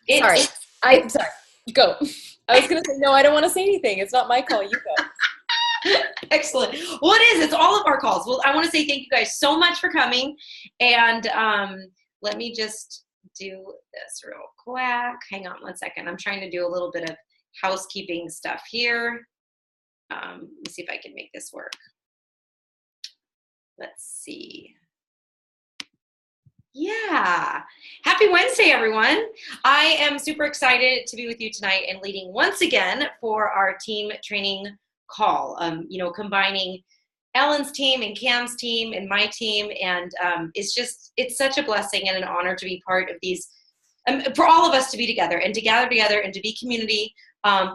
Sorry. Sorry. Go. I was going to say, no, I don't want to say anything. It's not my call. You go. Excellent. Well, it is. It's all of our calls. Well, I want to say thank you guys so much for coming. And let me just do this real quick. Hang on one second. I'm trying to do a little bit of housekeeping stuff here. Let me see if I can make this work. Let's see. Yeah. Happy Wednesday, everyone. I am super excited to be with you tonight and leading once again for our team training call, combining Ellen's team and Cam's team and my team. And it's such a blessing and an honor to be part of these, for all of us to be together and to gather together and to be community.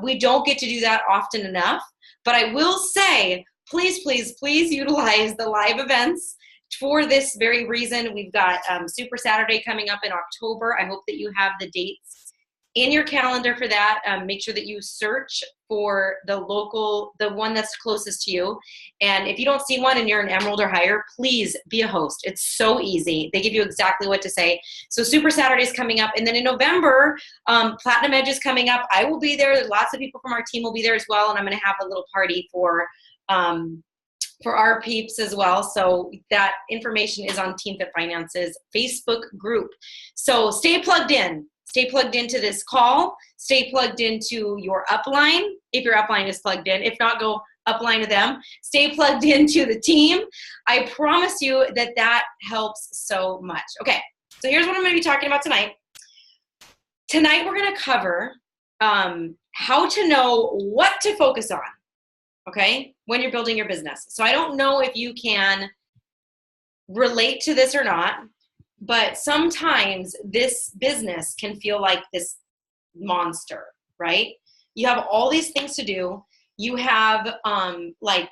We don't get to do that often enough, but I will say, please, please, please utilize the live events for this very reason. We've got Super Saturday coming up in October. I hope that you have the dates in your calendar for that. Make sure that you search for the one that's closest to you. And if you don't see one and you're an Emerald or higher, please be a host. It's so easy. They give you exactly what to say. So Super Saturday is coming up. And then in November, Platinum Edge is coming up. I will be there. Lots of people from our team will be there as well. And I'm going to have a little party for our peeps as well. So that information is on Team Fit Finance's Facebook group. So stay plugged in. Stay plugged into this call. Stay plugged into your upline, if your upline is plugged in. If not, go upline to them. Stay plugged into the team. I promise you that helps so much. Okay, so here's what I'm going to be talking about tonight. Tonight we're going to cover how to know what to focus on, okay, when you're building your business. So I don't know if you can relate to this or not, but sometimes this business can feel like this monster, right? You have all these things to do. You have like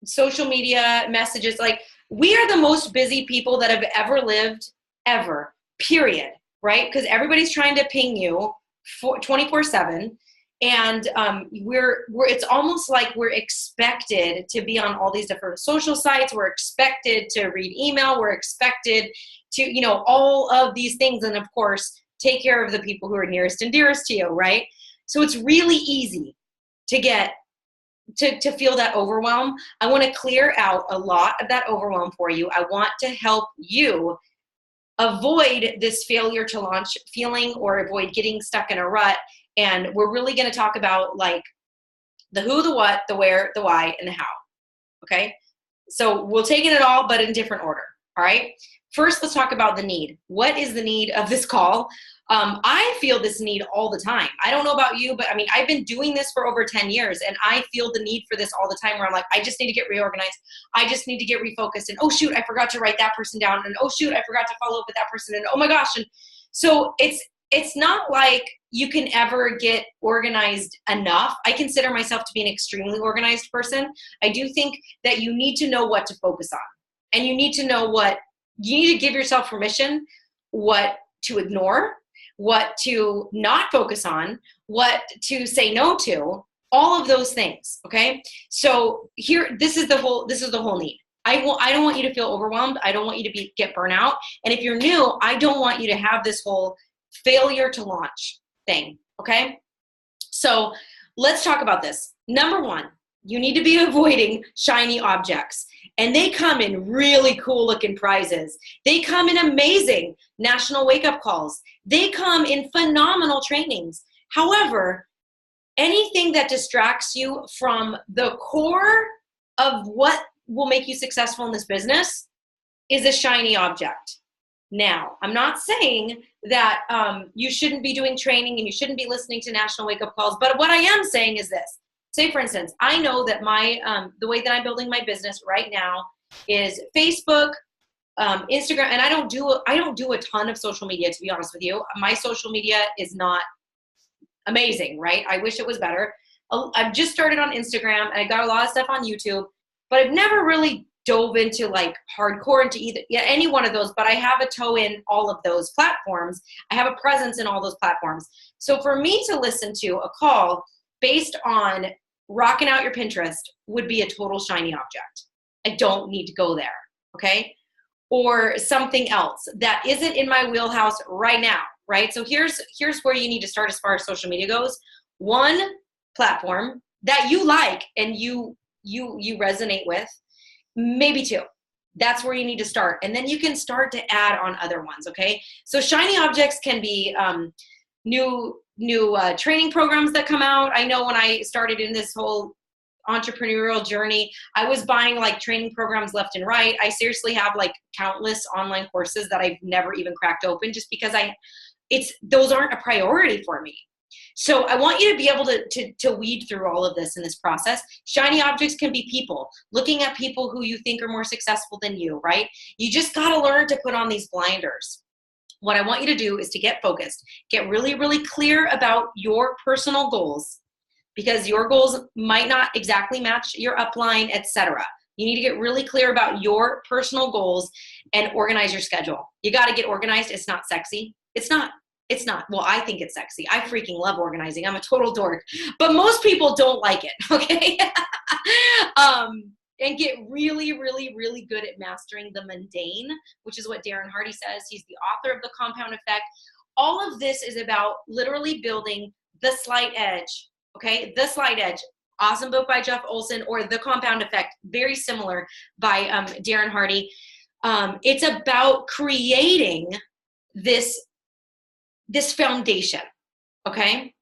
social media messages. Like, we are the most busy people that have ever lived, ever, period, right? Because everybody's trying to ping you 24/7. And it's almost like we're expected to be on all these different social sites. We're expected to read email. We're expected to, all of these things. And of course, take care of the people who are nearest and dearest to you, right? So it's really easy to get to feel that overwhelm. I want to clear out a lot of that overwhelm for you. I want to help you avoid this failure to launch feeling or avoid getting stuck in a rut. And we're really going to talk about like the who, the what, the where, the why, and the how. Okay? So we'll take it all, but in different order. All right? First, let's talk about the need. What is the need of this call? I feel this need all the time. I don't know about you, but I mean, I've been doing this for over 10 years, and I feel the need for this all the time where I'm like, I just need to get reorganized. I just need to get refocused. And oh, shoot, I forgot to write that person down. And oh, shoot, I forgot to follow up with that person. And oh, my gosh. And so it's not like you can ever get organized enough. I consider myself to be an extremely organized person. I do think that you need to know what to focus on. And you need to know you need to give yourself permission, what to ignore, what to not focus on, what to say no to, all of those things, okay? So here, this is the whole need. I don't want you to feel overwhelmed. I don't want you to get burnout. And if you're new, I don't want you to have this whole failure to launch thing, okay? So let's talk about this. Number one, you need to be avoiding shiny objects. And they come in really cool looking prizes. They come in amazing national wake-up calls. They come in phenomenal trainings. However, anything that distracts you from the core of what will make you successful in this business is a shiny object. Now, I'm not saying that you shouldn't be doing training and you shouldn't be listening to national wake-up calls, but what I am saying is this. Say, for instance, I know that the way that I'm building my business right now is Facebook, Instagram, and I don't do a ton of social media, to be honest with you. My social media is not amazing, right? I wish it was better. I've just started on Instagram, and I got a lot of stuff on YouTube, but I've never really dove into like hardcore into any one of those, but I have a toe in all of those platforms. I have a presence in all those platforms. So for me to listen to a call based on rocking out your Pinterest would be a total shiny object. I don't need to go there, okay? Or something else that isn't in my wheelhouse right now. right? So here's where you need to start as far as social media goes. One platform that you like and you resonate with, maybe two. That's where you need to start. And then you can start to add on other ones, okay? So shiny objects can be new training programs that come out. I know when I started in this whole entrepreneurial journey, I was buying like training programs left and right. I seriously have like countless online courses that I've never even cracked open just because those aren't a priority for me. So I want you to be able to weed through all of this in this process. Shiny objects can be people, looking at people who you think are more successful than you, right? You just got to learn to put on these blinders. What I want you to do is to get focused, get really, really clear about your personal goals, because your goals might not exactly match your upline, etc. You need to get really clear about your personal goals and organize your schedule. You got to get organized. It's not sexy. It's not. Well, I think it's sexy. I freaking love organizing. I'm a total dork, but most people don't like it, okay? And get really, really, really good at mastering the mundane, which is what Darren Hardy says. He's the author of The Compound Effect. All of this is about literally building the slight edge, okay? The Slight Edge. Awesome book by Jeff Olson, or The Compound Effect, very similar, by Darren Hardy. It's about creating this foundation, okay?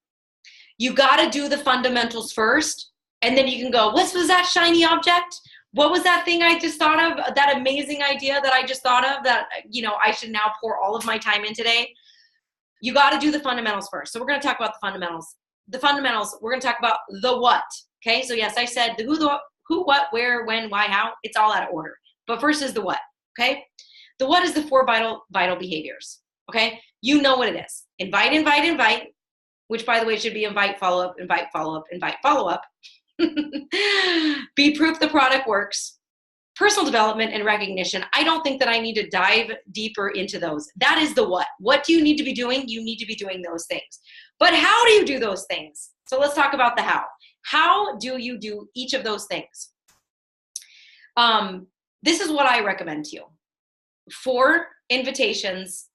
You got to do the fundamentals first, and then you can go, what was that shiny object? What was that thing I just thought of, that amazing idea that I just thought of that, I should now pour all of my time in today? You got to do the fundamentals first. So we're going to talk about the fundamentals. The fundamentals, we're going to talk about the what, okay? So yes, I said the who, what, where, when, why, how. It's all out of order. But first is the what, okay? The what is the 4 vital behaviors, okay? You know what it is. Invite, invite, invite, which, by the way, should be invite, follow up, invite, follow up, invite, follow up. Be proof the product works. Personal development and recognition. I don't think that I need to dive deeper into those. That is the what. What do you need to be doing? You need to be doing those things. But how do you do those things? So let's talk about the how. How do you do each of those things? This is what I recommend to you. 4 invitations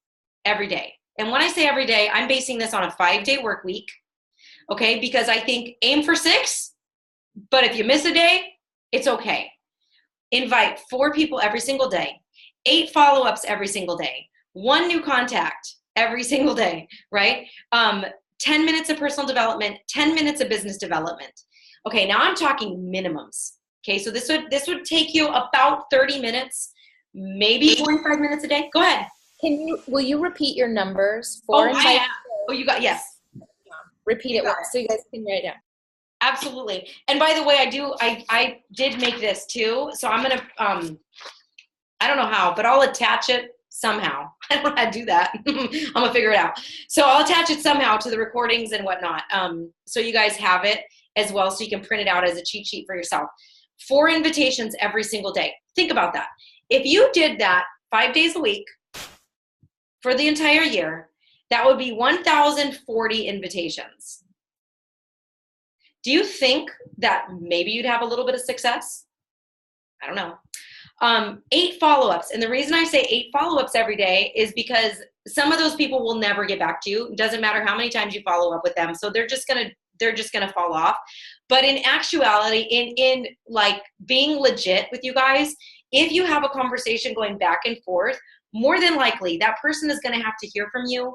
every day. And when I say every day, I'm basing this on a 5-day work week, okay? Because I think aim for 6, but if you miss a day, it's okay. Invite 4 people every single day, 8 follow-ups every single day, 1 new contact every single day, right? 10 minutes of personal development, 10 minutes of business development. Okay, now I'm talking minimums. Okay, so this would take you about 30 minutes, maybe 45 minutes a day. Go ahead. Will you repeat your numbers for invite? You got, yes. Repeat it once so you guys can write it down. Absolutely. And by the way, I did make this too. So I'm going to, I don't know how, but I'll attach it somehow. I don't know how to do that. I'm going to figure it out. So I'll attach it somehow to the recordings and whatnot. So you guys have it as well, so you can print it out as a cheat sheet for yourself. 4 invitations every single day. Think about that. If you did that 5 days a week for the entire year, that would be 1,040 invitations. Do you think that maybe you'd have a little bit of success? I don't know. 8 follow-ups. And the reason I say 8 follow-ups every day is because some of those people will never get back to you. It doesn't matter how many times you follow up with them. So they're just gonna fall off. But in actuality, in like being legit with you guys, if you have a conversation going back and forth, more than likely that person is gonna have to hear from you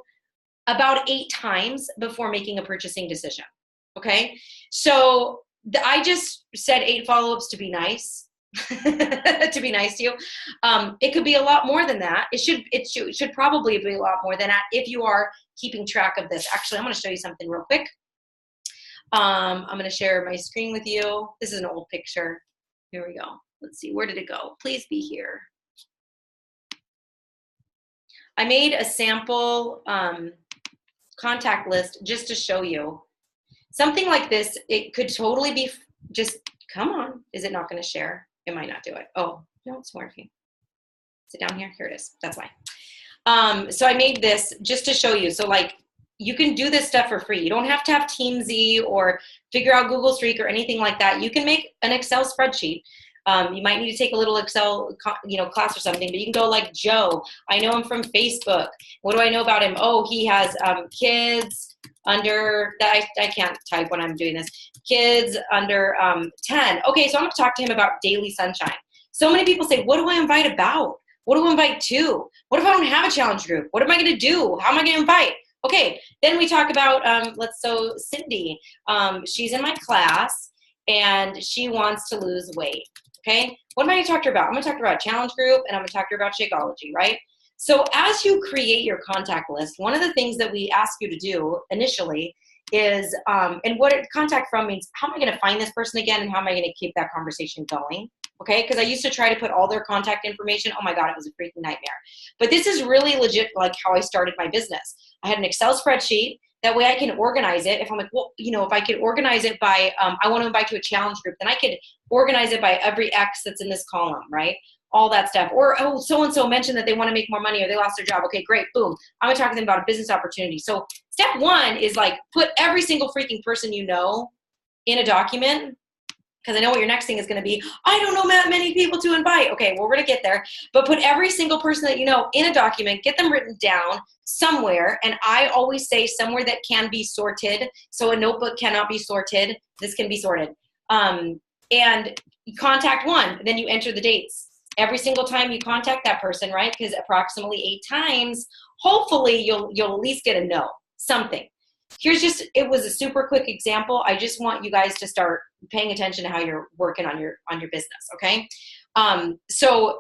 about 8 times before making a purchasing decision. Okay, so I just said 8 follow-ups to be nice, to be nice to you. It could be a lot more than that. It should probably be a lot more than that if you are keeping track of this. Actually, I'm going to show you something real quick. I'm going to share my screen with you. This is an old picture. Here we go. Let's see, where did it go? Please be here. I made a sample contact list just to show you. Something like this, it could totally be just, come on. Is it not going to share? It might not do it. Oh, no, it's working. Is it down here? Here it is. That's why. So I made this just to show you. So like, you can do this stuff for free. You don't have to have TeamZ or figure out Google Streak or anything like that. You can make an Excel spreadsheet You might need to take a little Excel, class or something, but you can go like Joe. I know him from Facebook. What do I know about him? Oh, he has kids under, I can't type when I'm doing this, kids under 10. Okay, so I'm gonna talk to him about daily sunshine. So many people say, what do I invite about? What do I invite to? What if I don't have a challenge group? What am I gonna do? How am I gonna invite? Okay, then we talk about, so Cindy, she's in my class and she wants to lose weight, okay? What am I gonna talk to her about? I'm gonna talk to her about challenge group and I'm gonna talk to her about Shakeology, right? So as you create your contact list, one of the things that we ask you to do initially is, and what contact from means, how am I gonna find this person again and how am I gonna keep that conversation going? Okay, because I used to try to put all their contact information. Oh my God, it was a freaking nightmare. But this is really legit like how I started my business. I had an Excel spreadsheet. That way I can organize it. If I'm like, well, if I could organize it by, I want to invite you to a challenge group, then I could organize it by every X that's in this column, right? All that stuff. Or, oh, so-and-so mentioned that they want to make more money or they lost their job. Okay, great, boom. I'm going to talk to them about a business opportunity. So step one is like, put every single freaking person you know in a document. Because I know what your next thing is going to be. I don't know that many people to invite. Okay, well, we're going to get there. But put every single person that you know in a document, get them written down somewhere. And I always say somewhere that can be sorted. So a notebook cannot be sorted. This can be sorted. And you contact one, then you enter the dates. Every single time you contact that person, right? Because approximately 8 times, hopefully you'll at least get a no, something. It was a super quick example. I just want you guys to start paying attention to how you're working on your business, okay? So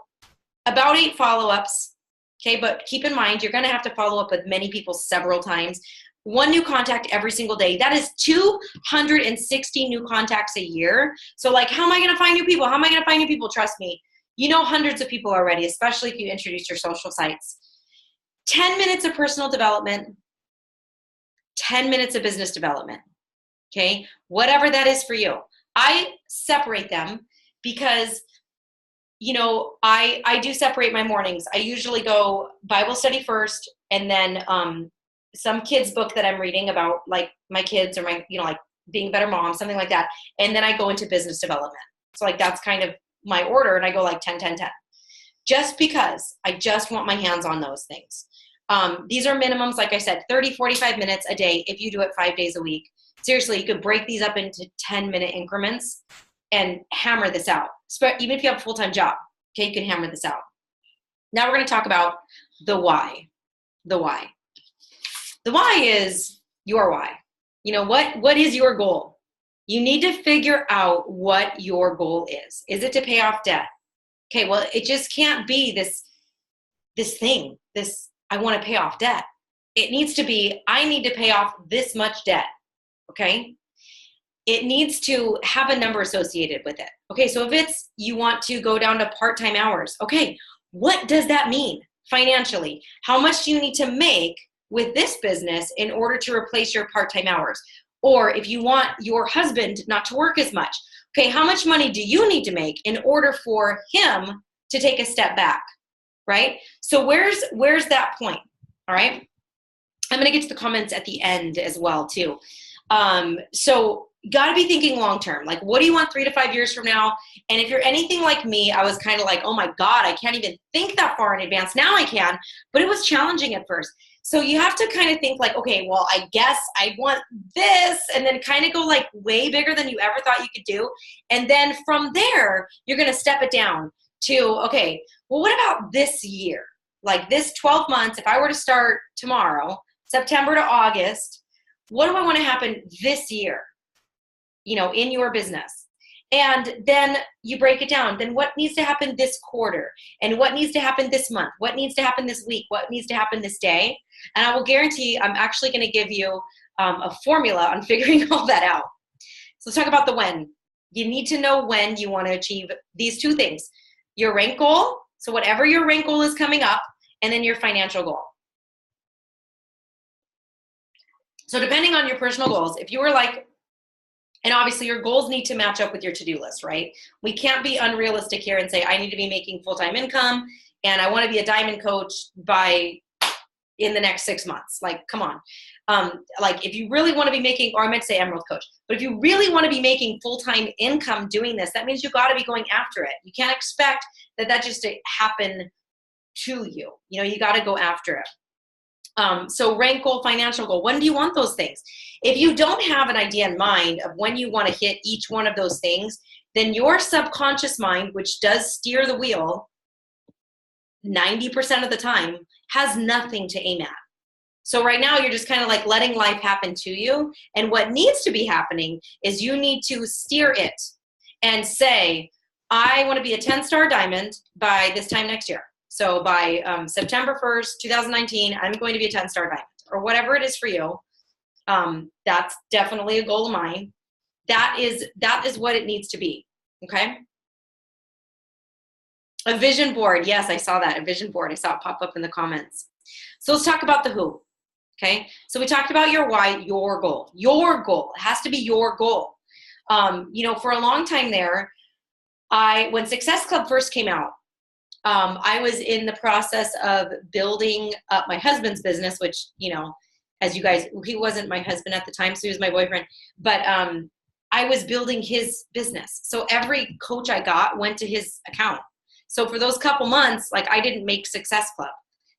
about 8 follow-ups, okay? But keep in mind, you're gonna have to follow up with many people several times. 1 new contact every single day. That is 260 new contacts a year. So like, how am I gonna find new people? How am I gonna find new people? Trust me, you know hundreds of people already, especially if you introduce your social sites. 10 minutes of personal development, 10 minutes of business development, okay? Whatever that is for you. I separate them because, I do separate my mornings. I usually go Bible study first and then some kids book that I'm reading about like my kids or my, like being a better mom, something like that. And then I go into business development. So like that's kind of my order and I go like 10, 10, 10. Just because I just want my hands on those things. These are minimums, like I said, 30, 45 minutes a day if you do it 5 days a week. Seriously, you could break these up into 10-minute increments and hammer this out. Even if you have a full-time job, okay, you can hammer this out. Now we're going to talk about the why. The why. The why is your why. What is your goal? You need to figure out what your goal is. Is it to pay off debt? Okay, well, it just can't be this thing, I want to pay off debt. It needs to be, I need to pay off this much debt, okay? It needs to have a number associated with it. Okay, so if it's, you want to go down to part-time hours, okay, what does that mean financially? How much do you need to make with this business in order to replace your part-time hours? Or if you want your husband not to work as much, okay, how much money do you need to make in order for him to take a step back? Right? So where's that point? All right. I'm going to get to the comments at the end as well too. So got to be thinking long-term. Like, what do you want 3 to 5 years from now? And if you're anything like me, I was kind of like, oh my God, I can't even think that far in advance. Now I can, but it was challenging at first. So you have to kind of think like, okay, well, I guess I want this, and then kind of go like way bigger than you ever thought you could do. And then from there, you're going to step it down to, okay, well, what about this year? Like this 12 months, if I were to start tomorrow, September to August, what do I want to happen this year, in your business? And then you break it down. Then what needs to happen this quarter? And what needs to happen this month? What needs to happen this week? What needs to happen this day? And I will guarantee I'm actually going to give you a formula on figuring all that out. So let's talk about the when. You need to know when you want to achieve these 2 things. Your rank goal, so whatever your rank goal is coming up, and then your financial goal. So depending on your personal goals, if you were like, and obviously your goals need to match up with your to-do list, right? We can't be unrealistic here and say, I need to be making full-time income and I want to be a diamond coach by in the next 6 months. Like, come on. Like if you really want to be making, or I meant to say Emerald Coach, but if you really want to be making full-time income doing this, that means you got to be going after it. You can't expect that just to happen to you. You know, you got to go after it. So rank goal, financial goal, when do you want those things? If you don't have an idea in mind of when you want to hit each one of those things, then your subconscious mind, which does steer the wheel 90% of the time, has nothing to aim at. So right now you're just kind of like letting life happen to you. And what needs to be happening is you need to steer it and say, I want to be a 10-star diamond by this time next year. So by September 1st, 2019, I'm going to be a 10-star diamond, or whatever it is for you. That's definitely a goal of mine. That is what it needs to be. Okay. A vision board. Yes, I saw that. A vision board. I saw it pop up in the comments. So let's talk about the who. Okay. So we talked about your why, your goal. Your goal. It has to be your goal. You know, for a long time there, when Success Club first came out, I was in the process of building up my husband's business, which, you know, as you guys, he wasn't my husband at the time, so he was my boyfriend, but I was building his business. So every coach I got went to his account. So for those couple months, like I didn't make Success Club,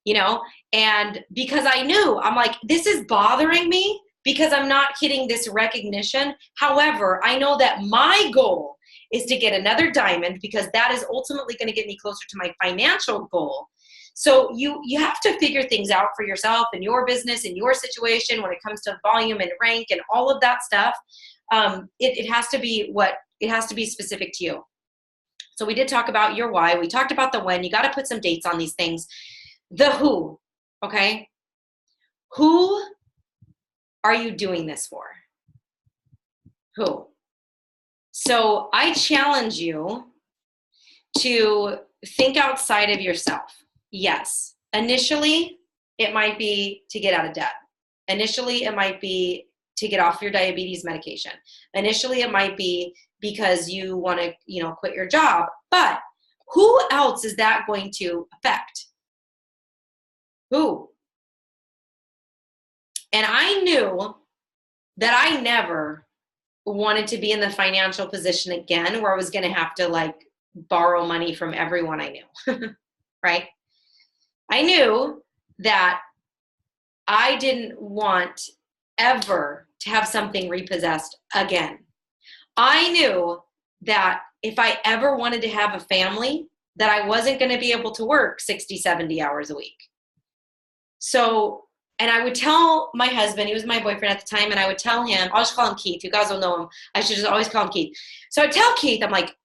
you know, and because I knew, I'm like, this is bothering me because I'm not hitting this recognition. However, I know that my goal is to get another diamond because that is ultimately going to get me closer to my financial goal. So you have to figure things out for yourself and your business and your situation when it comes to volume and rank and all of that stuff. It has to be specific to you. So we did talk about your why. We talked about the when. You got to put some dates on these things. The who, okay? Who are you doing this for? Who? So I challenge you to think outside of yourself. Yes, initially it might be to get out of debt. Initially it might be to get off your diabetes medication. Initially it might be because you want to, you know, quit your job. But who else is that going to affect? Who? And I knew that I never wanted to be in the financial position again where I was going to have to like borrow money from everyone I knew, right? I knew that I didn't want ever to have something repossessed again. I knew that if I ever wanted to have a family, that I wasn't going to be able to work 60, 70 hours a week. So, and I would tell my husband, he was my boyfriend at the time, and I would tell him, I'll just call him Keith. You guys will know him. I should just always call him Keith. So I tell Keith, I'm like,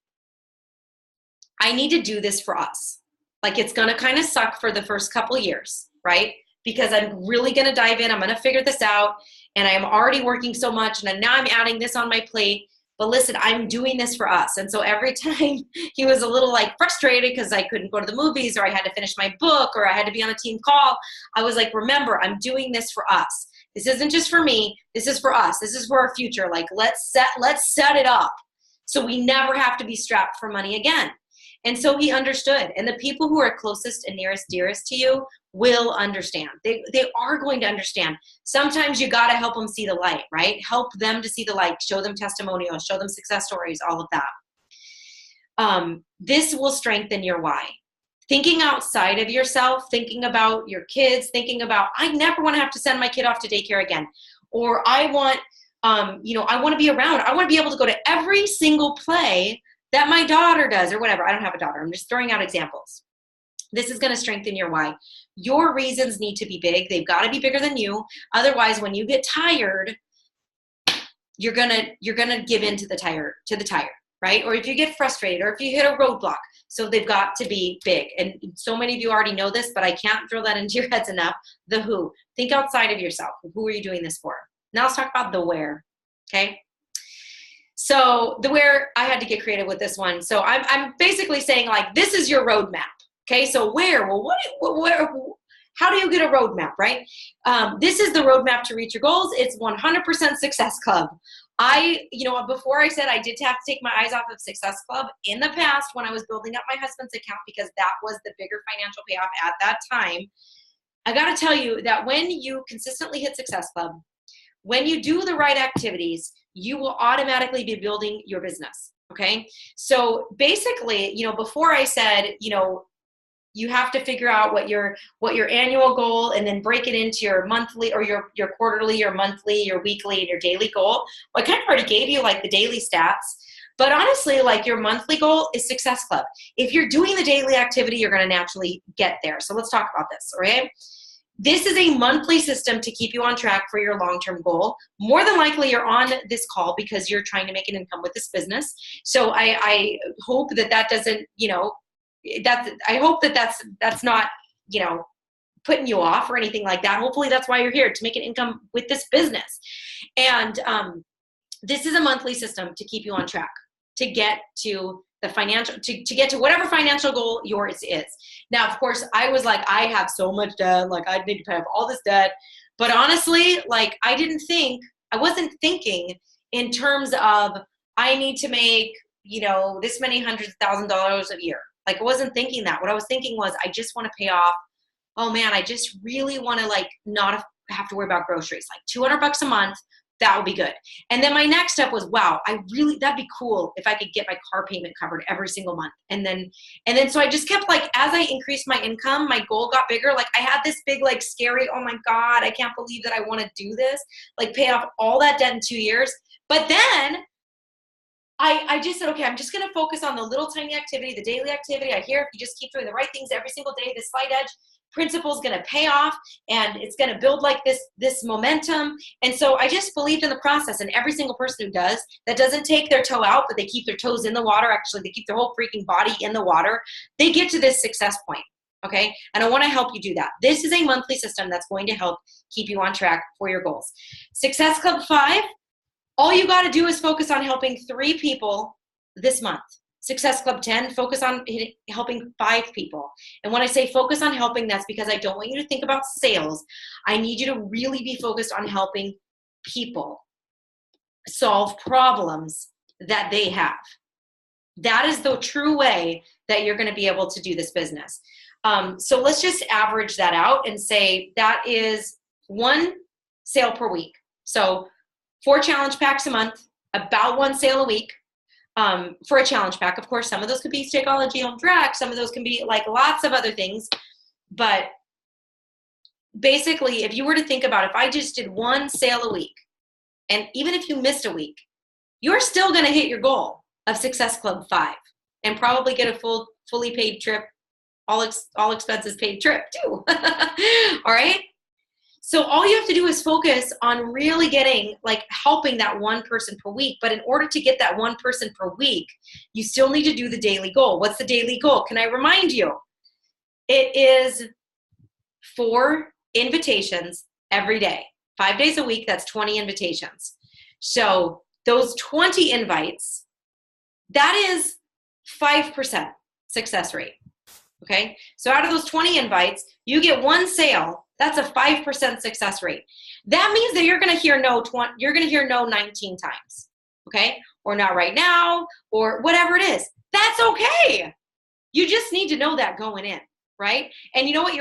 I need to do this for us. Like, it's going to kind of suck for the first couple years, right? Because I'm really going to dive in. I'm going to figure this out. And I'm already working so much. And now I'm adding this on my plate. But listen, I'm doing this for us. And so every time he was a little like frustrated because I couldn't go to the movies, or I had to finish my book, or I had to be on a team call, I was like, remember, I'm doing this for us. This isn't just for me. This is for us. This is for our future. Like, let's set it up so we never have to be strapped for money again. And so he understood. And the people who are closest and nearest, dearest to you will understand. They are going to understand. Sometimes you got to help them see the light, right? Help them to see the light. Show them testimonials. Show them success stories, all of that. This will strengthen your why. Thinking outside of yourself, thinking about your kids, thinking about, I never want to have to send my kid off to daycare again. Or I want, I want to be around. I want to be able to go to every single play that my daughter does, or whatever. I don't have a daughter. I'm just throwing out examples. This is going to strengthen your why. Your reasons need to be big. They've got to be bigger than you. Otherwise, when you get tired, you're gonna give in to the tire, right? Or if you get frustrated, or if you hit a roadblock. So they've got to be big. And so many of you already know this, but I can't drill that into your heads enough. The who. Think outside of yourself. Who are you doing this for? Now let's talk about the where. Okay. So the where, I had to get creative with this one. So I'm basically saying, like, this is your roadmap. Okay, so where? Well, how do you get a roadmap, right? This is the roadmap to reach your goals. It's 100% Success Club. Before I said I did have to take my eyes off of Success Club in the past when I was building up my husband's account, because that was the bigger financial payoff at that time. I got to tell you that when you consistently hit Success Club, when you do the right activities, you will automatically be building your business. Okay. So basically, before I said, you have to figure out what your annual goal, and then break it into your monthly or your quarterly, your monthly, your weekly, and your daily goal. Well, I kind of already gave you like the daily stats, but honestly, like your monthly goal is Success Club. If you're doing the daily activity, you're going to naturally get there. So let's talk about this. Okay. This is a monthly system to keep you on track for your long-term goal. More than likely, you're on this call because you're trying to make an income with this business. So I hope that doesn't, I hope that's not, putting you off or anything like that. Hopefully that's why you're here, to make an income with this business. And this is a monthly system to keep you on track, to get to the financial, to get to whatever financial goal yours is. Now, of course, I was like, I have so much debt, like I need to pay off all this debt. But honestly, like I wasn't thinking in terms of I need to make, this many $100,000 a year. Like I wasn't thinking that. What I was thinking was, I just want to pay off. Oh man, I just really want to like not have to worry about groceries, like $200 a month. That would be good. And then my next step was, wow, that'd be cool if I could get my car payment covered every single month. And then so I just kept like, as I increased my income, my goal got bigger. Like I had this big, like scary, oh my God, I can't believe that I want to do this, like pay off all that debt in 2 years. But then I just said, okay, I'm just going to focus on the little tiny activity, the daily activity. I hear if you just keep doing the right things every single day, this slight edge principle is going to pay off, and it's going to build like this momentum. And so I just believed in the process, and every single person who that doesn't take their toe out, but they keep their toes in the water. Actually, they keep their whole freaking body in the water. They get to this success point. Okay. And I want to help you do that. This is a monthly system that's going to help keep you on track for your goals. Success Club 5, all you got to do is focus on helping 3 people this month. Success Club 10, focus on helping 5 people. And when I say focus on helping, that's because I don't want you to think about sales. I need you to really be focused on helping people solve problems that they have. That is the true way that you're going to be able to do this business. So let's just average that out and say that is 1 sale per week. So 4 challenge packs a month, about 1 sale a week. For a challenge pack, of course, some of those could be Shakeology Home Track, some of those can be like lots of other things. But basically, if you were to think about if I just did 1 sale a week, and even if you missed a week, you're still going to hit your goal of Success Club 5 and probably get a fully paid trip, all expenses paid trip too. All right. So all you have to do is focus on really getting, like helping that 1 person per week. But in order to get that 1 person per week, you still need to do the daily goal. What's the daily goal? Can I remind you? It is 4 invitations every day, 5 days a week. That's 20 invitations. So those 20 invites, that is 5% success rate. Okay. So out of those 20 invites, you get 1 sale. That's a 5% success rate. That means that you're going to hear no 19 times. Okay. Or not right now, or whatever it is. That's okay. You just need to know that going in. Right. And you know what?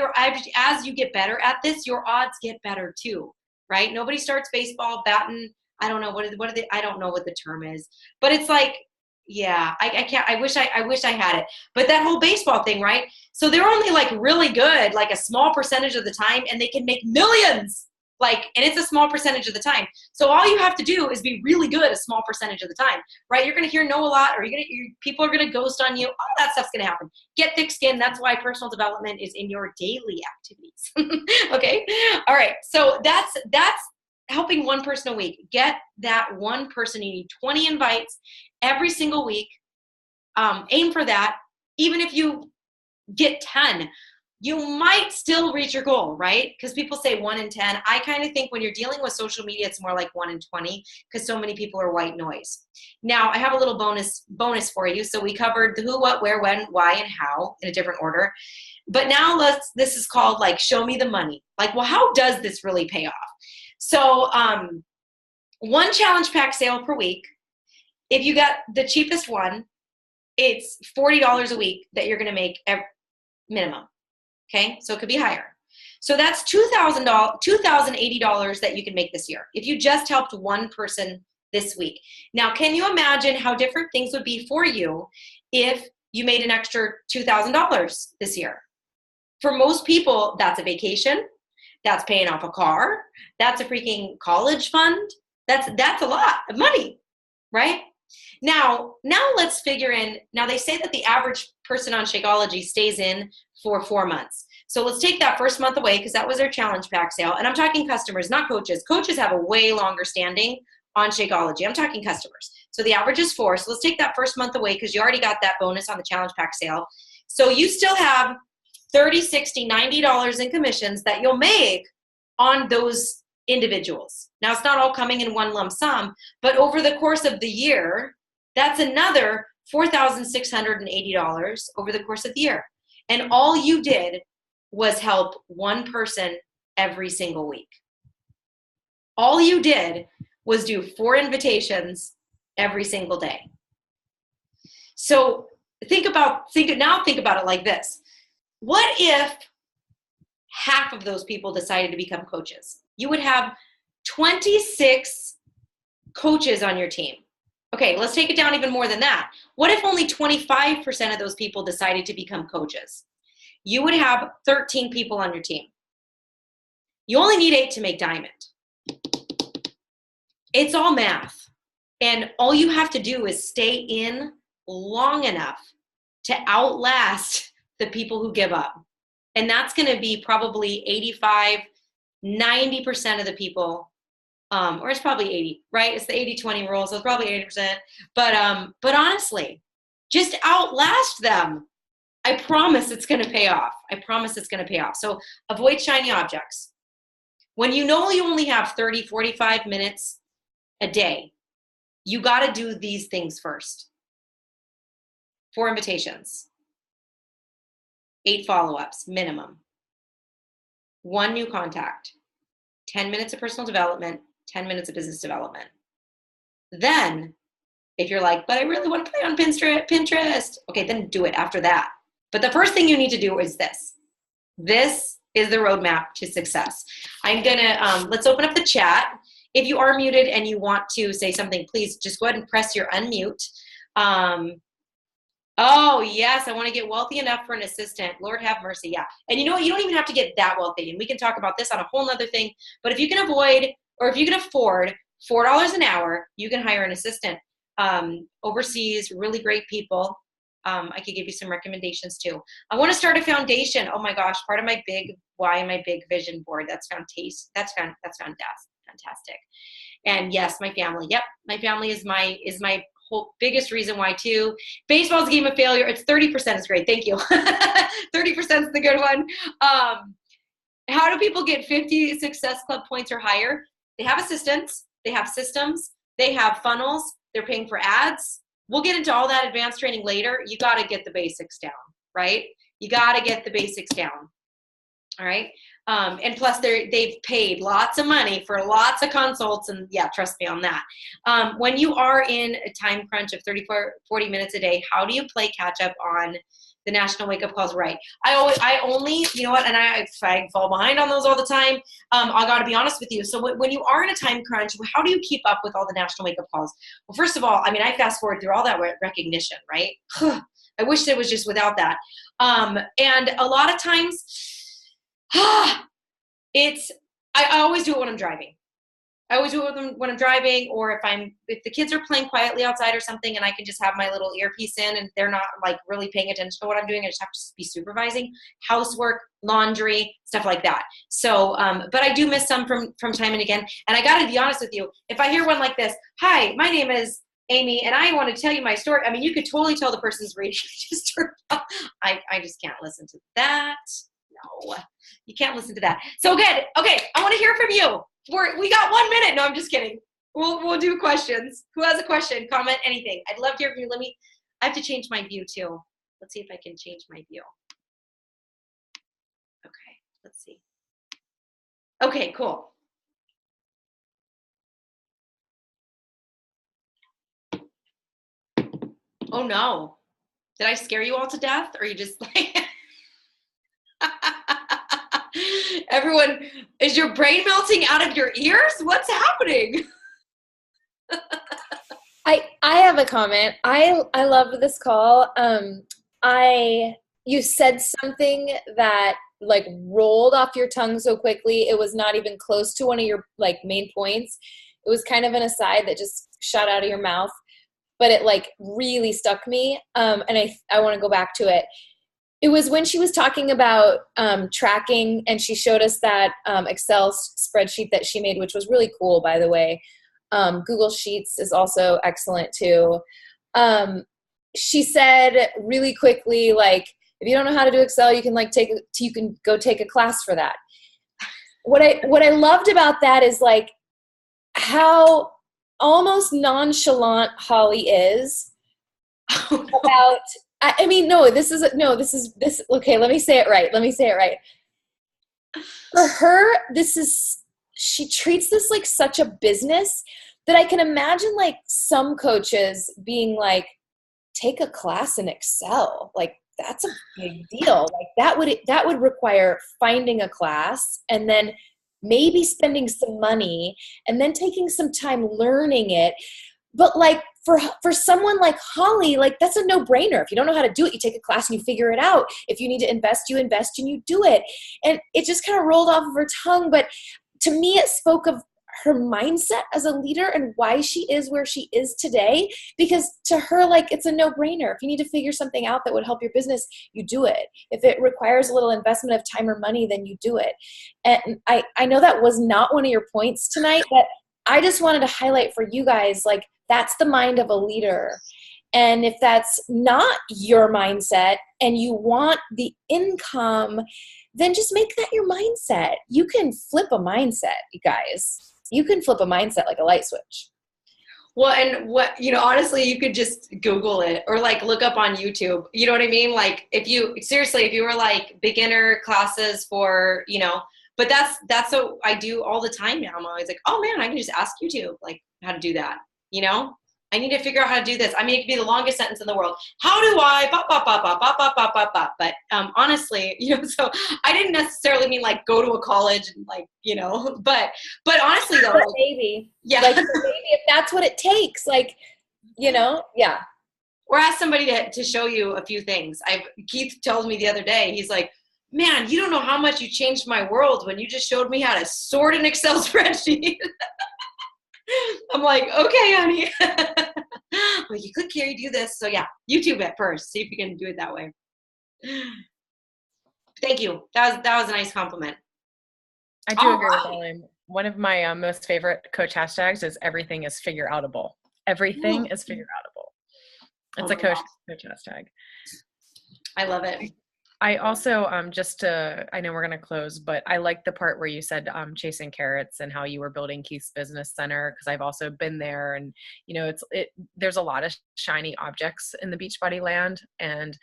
As you get better at this, your odds get better too. Right. Nobody starts baseball batting. I don't know I don't know what the term is, but it's like, yeah, I can't, I wish I had it, but that whole baseball thing, right? So they're only like really good, like a small percentage of the time, and they can make millions, and it's a small percentage of the time. So all you have to do is be really good a small percentage of the time, right? You're going to hear no a lot, or people are going to ghost on you. All that stuff's going to happen. Get thick skin. That's why personal development is in your daily activities. Okay. All right. So that's helping 1 person a week. Get that 1 person. You need 20 invites every single week. Aim for that. Even if you get 10, you might still reach your goal, right? Because people say 1 in 10. I kind of think when you're dealing with social media, it's more like 1 in 20 because so many people are white noise. Now, I have a little bonus for you. So we covered the who, what, where, when, why, and how in a different order. But now this is called like, show me the money. Like, well, how does this really pay off? So 1 challenge pack sale per week. If you got the cheapest one, it's $40 a week that you're going to make minimum. Okay. So it could be higher. So that's $2,080 that you can make this year if you just helped one person this week. Now, can you imagine how different things would be for you if you made an extra $2,000 this year? For most people, that's a vacation. That's paying off a car. That's a freaking college fund. That's a lot of money, right? Now let's figure in. Now they say that the average person on Shakeology stays in for 4 months. So let's take that first month away because that was their challenge pack sale. And I'm talking customers, not coaches. Coaches have a way longer standing on Shakeology. I'm talking customers. So the average is 4. So let's take that first month away because you already got that bonus on the challenge pack sale. So you still have $30, $60, $90 in commissions that you'll make on those individuals. Now, it's not all coming in one lump sum, but over the course of the year, that's another $4,680 over the course of the year. And all you did was help one person every single week. All you did was do 4 invitations every single day. So think about it like this. What if half of those people decided to become coaches? You would have 26 coaches on your team. Okay, let's take it down even more than that. What if only 25% of those people decided to become coaches? You would have 13 people on your team. You only need 8 to make diamond. It's all math. And all you have to do is stay in long enough to outlast the people who give up. And that's going to be probably 85, 90% of the people, or it's probably 80, right? It's the 80-20 rule, so it's probably 80%. But honestly, just outlast them. I promise it's going to pay off. I promise it's going to pay off. So avoid shiny objects. When you know you only have 30, 45 minutes a day, you got to do these things first. 4 invitations. 8 follow-ups, minimum. 1 new contact. 10 minutes of personal development, 10 minutes of business development. Then, if you're like, but I really want to play on Pinterest, okay, then do it after that. But the first thing you need to do is this. This is the roadmap to success. I'm gonna, let's open up the chat. If you are muted and you want to say something, please just go ahead and press your unmute. Oh, yes, I want to get wealthy enough for an assistant. Lord have mercy, yeah. And you know what? You don't even have to get that wealthy. And we can talk about this on a whole nother thing. But if you can avoid, or if you can afford $4 an hour, you can hire an assistant. Overseas, really great people. I could give you some recommendations too. I want to start a foundation. Oh my gosh, part of my big why, my big vision board. That's fantastic. And yes, my family. Yep, my family is my whole biggest reason why too. Baseball's a game of failure. It's 30% is great. Thank you. 30% is the good one. How do people get 50 Success Club points or higher? They have assistants. They have systems. They have funnels. They're paying for ads. We'll get into all that advanced training later. You got to get the basics down, right? You got to get the basics down. All right. And plus they've paid lots of money for lots of consults, and yeah, trust me on that. When you are in a time crunch of 40 minutes a day, how do you play catch up on the national wake up calls? Right. I only, you know what? And I fall behind on those all the time. I got to be honest with you. So when you are in a time crunch, how do you keep up with all the national wake up calls? Well, first of all, I mean, I fast forward through all that recognition, right? I wish it was just without that. And a lot of times, I always do it when I'm driving. I always do it when I'm driving, or if the kids are playing quietly outside or something, and I can just have my little earpiece in, and they're not like really paying attention to what I'm doing. I just have to be supervising housework, laundry, stuff like that. So, but I do miss some from time and again. And I got to be honest with you, if I hear one like this, "Hi, my name is Amy, and I want to tell you my story." I mean, you could totally tell the person's radio just turned off. I just can't listen to that. No, you can't listen to that. So good. Okay, I want to hear from you. We got 1 minute. No, I'm just kidding. We'll do questions. Who has a question, comment, anything? I'd love to hear from you. I have to change my view too. Let's see if I can change my view. Okay, let's see. Okay, cool. Oh no. Did I scare you all to death? Or are you just like Everyone, is your brain melting out of your ears? What's happening? I have a comment. I love this call. You said something that like rolled off your tongue so quickly. It was not even close to one of your like main points. It was kind of an aside that just shot out of your mouth, but it like really stuck me. And I want to go back to it. It was when she was talking about tracking, and she showed us that Excel spreadsheet that she made, which was really cool, by the way. Google Sheets is also excellent too. She said really quickly, like, if you don't know how to do Excel, you can go take a class for that. What I loved about that is like how almost nonchalant Holly is about. I mean, this. Okay, let me say it right. For her, she treats this like such a business that I can imagine like some coaches being like, take a class in Excel. Like, that's a big deal. Like that would require finding a class and then maybe spending some money and then taking some time learning it. But like for someone like Holly, like that's a no-brainer. If you don't know how to do it, you take a class and you figure it out. If you need to invest, you invest and you do it. And it just kind of rolled off of her tongue. But to me, it spoke of her mindset as a leader and why she is where she is today. Because to her, like, it's a no-brainer. If you need to figure something out that would help your business, you do it. If it requires a little investment of time or money, then you do it. And I know that was not one of your points tonight, but I just wanted to highlight for you guys, like, that's the mind of a leader. And if that's not your mindset and you want the income, then just make that your mindset. You can flip a mindset, you guys. You can flip a mindset like a light switch. Well, and honestly, you could just Google it or like look up on YouTube. You know what I mean? Like if you were like beginner classes for, but that's what I do all the time now. I'm always like, oh man, I can just ask YouTube like how to do that. I need to figure out how to do this. I mean, it could be the longest sentence in the world. How do I, but honestly, so I didn't necessarily mean like go to a college and like, but honestly though. Maybe. Yeah. Like maybe if that's what it takes, like, yeah. Or ask somebody to show you a few things. Keith told me the other day, he's like, man, you don't know how much you changed my world when you just showed me how to sort an Excel spreadsheet. I'm like, okay, honey. Well, you click here, you do this. So yeah, YouTube it first. See if you can do it that way. Thank you. That was a nice compliment. I do agree with Ellen. One of my most favorite coach hashtags is everything is figure outable. Everything is figure outable. It's a coach hashtag. I love it. I also, I know we're going to close, but I like the part where you said chasing carrots and how you were building Keith's Business Center, because I've also been there, and there's a lot of shiny objects in the Beachbody land, and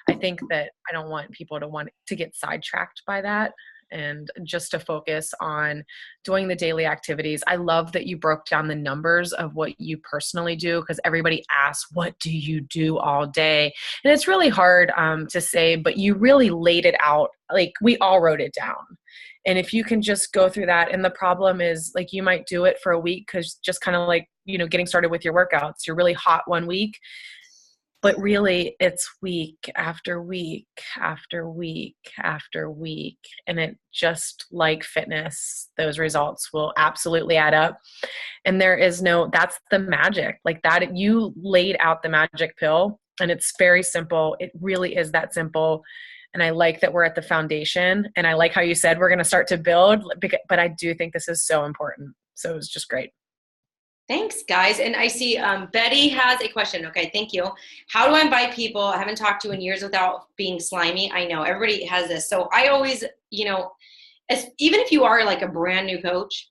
I think that I don't want people to want to get sidetracked by that, and just to focus on doing the daily activities. I love that you broke down the numbers of what you personally do, because everybody asks, what do you do all day? And it's really hard to say, but you really laid it out. Like we all wrote it down. And if you can just go through that, and the problem is like, you might do it for a week because just kind of like, getting started with your workouts, you're really hot one week. But really, it's week after week after week after week. And it just like fitness, those results will absolutely add up. And that's the magic. Like that, you laid out the magic pill, and it's very simple. It really is that simple. And I like that we're at the foundation. And I like how you said we're going to start to build, but I do think this is so important. So it was just great. Thanks, guys. And I see Betty has a question. Okay, thank you. How do I invite people I haven't talked to in years without being slimy? I know everybody has this. So I always, even if you are like a brand new coach,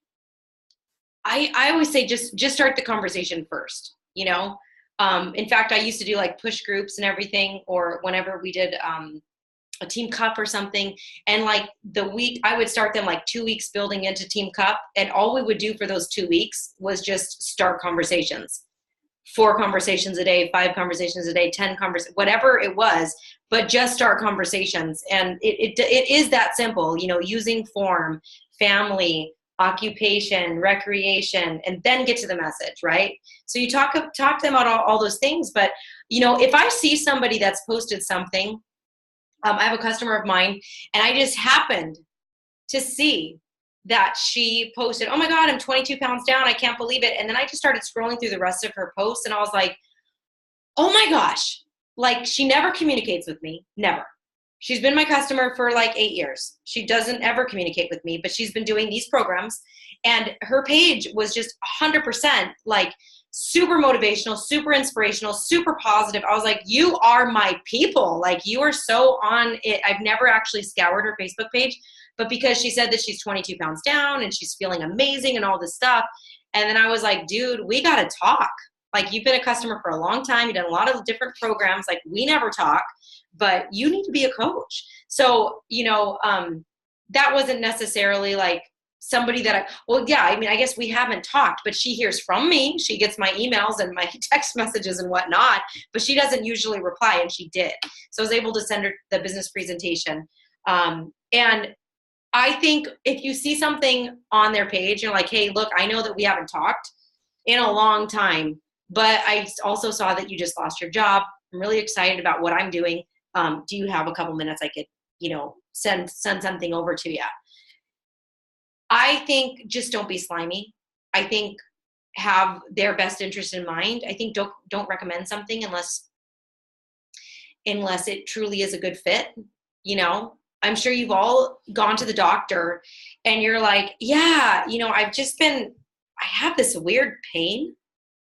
I always say just start the conversation first. In fact, I used to do like push groups and everything, or whenever we did a team cup or something, and like the week I would start them like 2 weeks building into team cup, and all we would do for those 2 weeks was just start conversations. 4 conversations a day, 5 conversations a day, 10 conversations, whatever it was, but just start conversations. And it is that simple, you know, using form, family, occupation, recreation, and then get to the message, right? So you talk to them about all those things. But, you know, if I see somebody that's posted something, I have a customer of mine, and I just happened to see that she posted, oh my God, I'm 22 pounds down. I can't believe it. And then I just started scrolling through the rest of her posts, and I was like, oh my gosh, like she never communicates with me, never. She's been my customer for like 8 years. She doesn't ever communicate with me, but she's been doing these programs, and her page was just 100% like super motivational, super inspirational, super positive. I was like, you are my people. Like, you are so on it. I've never actually scoured her Facebook page, but because she said that she's 22 pounds down and she's feeling amazing and all this stuff. And then I was like, dude, we got to talk. Like, you've been a customer for a long time. You've done a lot of different programs. Like, we never talk, but you need to be a coach. So, you know, that wasn't necessarily like somebody that I mean, I guess we haven't talked, but she hears from me. She gets my emails and my text messages and whatnot, but she doesn't usually reply, and she did. So I was able to send her the business presentation. And I think if you see something on their page, you're like, hey, look, I know that we haven't talked in a long time, but I also saw that you just lost your job. I'm really excited about what I'm doing. Do you have a couple minutes I could, you know, send something over to you? I think just don't be slimy. I think have their best interest in mind. I think don't recommend something unless it truly is a good fit. You know, I'm sure you've all gone to the doctor and you're like, yeah, you know, I have this weird pain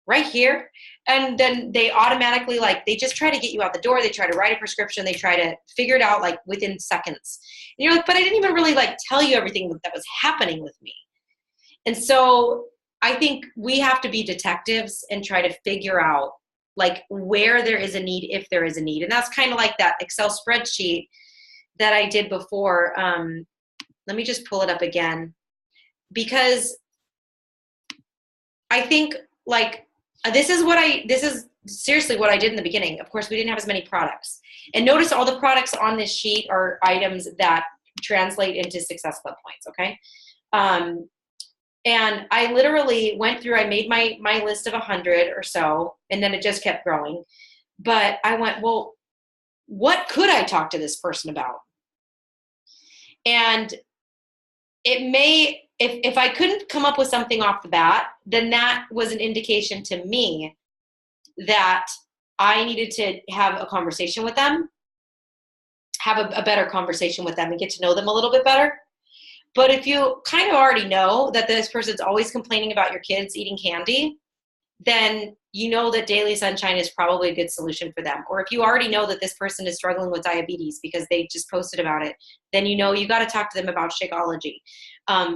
right here. And then they automatically, like, they just try to get you out the door. They try to write a prescription. They try to figure it out like within seconds. And you're like, but I didn't even really like tell you everything that was happening with me. And so I think we have to be detectives and try to figure out like where there is a need, if there is a need. And that's kind of like that Excel spreadsheet that I did before. Let me just pull it up again, because I think like, this is seriously what I did in the beginning. Of course, we didn't have as many products. And notice all the products on this sheet are items that translate into Success Club points, okay? And I literally went through, I made my list of 100 or so, and then it just kept growing. But I went, well, what could I talk to this person about? And it may, if I couldn't come up with something off the bat, then that was an indication to me that I needed to have a conversation with them, have a better conversation with them and get to know them a little bit better. But if you kind of already know that this person's always complaining about your kids eating candy, then you know that Daily Sunshine is probably a good solution for them. Or if you already know that this person is struggling with diabetes because they just posted about it, then you know you got to talk to them about Shakeology.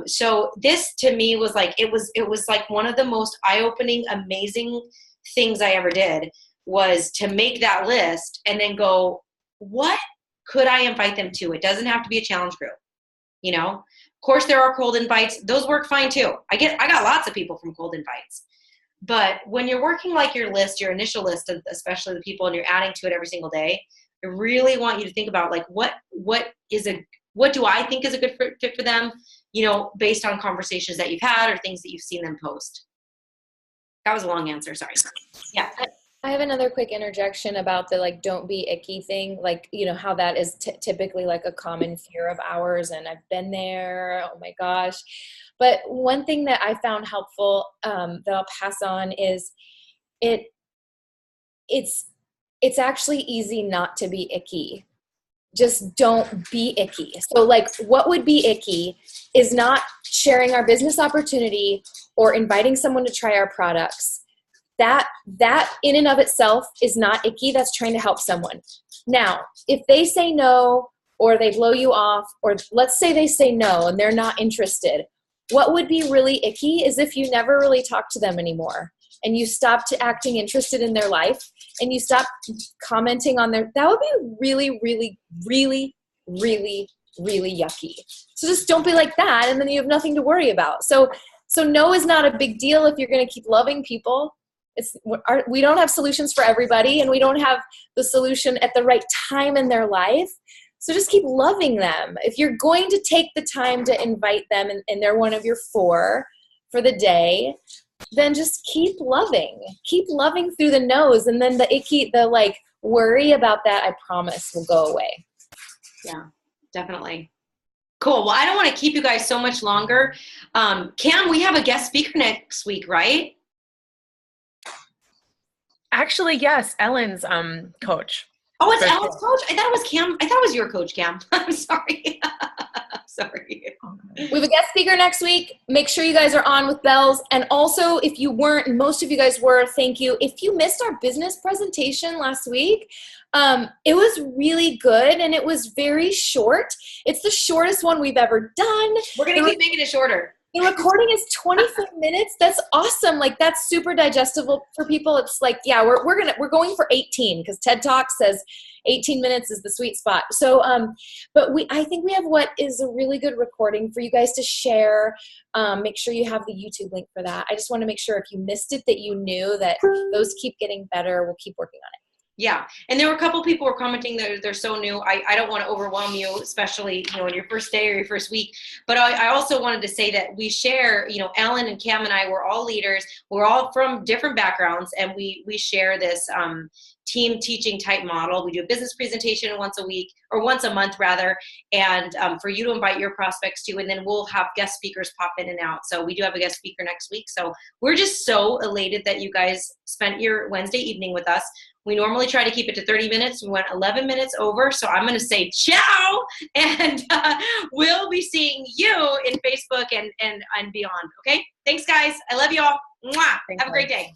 So this to me was like, it was like one of the most eye-opening, amazing things I ever did, was to make that list and then go, what could I invite them to? It doesn't have to be a challenge group, you know? Of course, there are cold invites. Those work fine too. I got lots of people from cold invites. But when you're working like your list, your initial list, especially the people, and you're adding to it every single day, I really want you to think about like, what do I think is a good fit for them, you know, based on conversations that you've had or things that you've seen them post. That was a long answer. Sorry. Yeah. I have another quick interjection about the like don't be icky thing, like, you know, how that is typically like a common fear of ours, and I've been there, oh my gosh. But one thing that I found helpful that I'll pass on is it's actually easy not to be icky. Just don't be icky. So like what would be icky is not sharing our business opportunity or inviting someone to try our products. That in and of itself is not icky. That's trying to help someone. Now, if they say no, or they blow you off, or let's say they say no and they're not interested, what would be really icky is if you never really talk to them anymore and you stopped acting interested in their life and you stopped commenting on their, that would be really, really, really, really, really yucky. So just don't be like that, and then you have nothing to worry about. So no is not a big deal if you're going to keep loving people. we don't have solutions for everybody, and we don't have the solution at the right time in their life. So just keep loving them. If you're going to take the time to invite them and they're one of your 4 for the day, then just keep loving through the nose. And then the like worry about that, I promise, will go away. Yeah, definitely. Cool. Well, I don't want to keep you guys so much longer. Cam, we have a guest speaker next week, right? Actually, yes, Ellen's coach. Oh, it's Ellen's coach? I thought it was Cam. I thought it was your coach, Cam. I'm sorry. Sorry. We have a guest speaker next week. Make sure you guys are on with bells. And also, if you weren't, most of you guys were, thank you. If you missed our business presentation last week, it was really good and it was very short. It's the shortest one we've ever done. We're going to keep making it shorter. The recording is 24 minutes. That's awesome. Like, that's super digestible for people. It's like, yeah, we're going for 18 because TED Talk says 18 minutes is the sweet spot. So, but I think we have what is a really good recording for you guys to share. Make sure you have the YouTube link for that. I just want to make sure if you missed it that you knew that those keep getting better. We'll keep working on it. Yeah. And there were a couple people who were commenting that they're so new. I don't want to overwhelm you, especially, in your first day or your first week. But I also wanted to say that we share, Ellen and Cam and I, we're all leaders. We're all from different backgrounds, and we share this team teaching type model. We do a business presentation once a week, or once a month rather, and for you to invite your prospects to, and then we'll have guest speakers pop in and out. So we do have a guest speaker next week. So we're just so elated that you guys spent your Wednesday evening with us. We normally try to keep it to 30 minutes. We went 11 minutes over. So I'm going to say ciao, and we'll be seeing you in Facebook and beyond. Okay. Thanks, guys. I love you all. Mwah. Have a great day.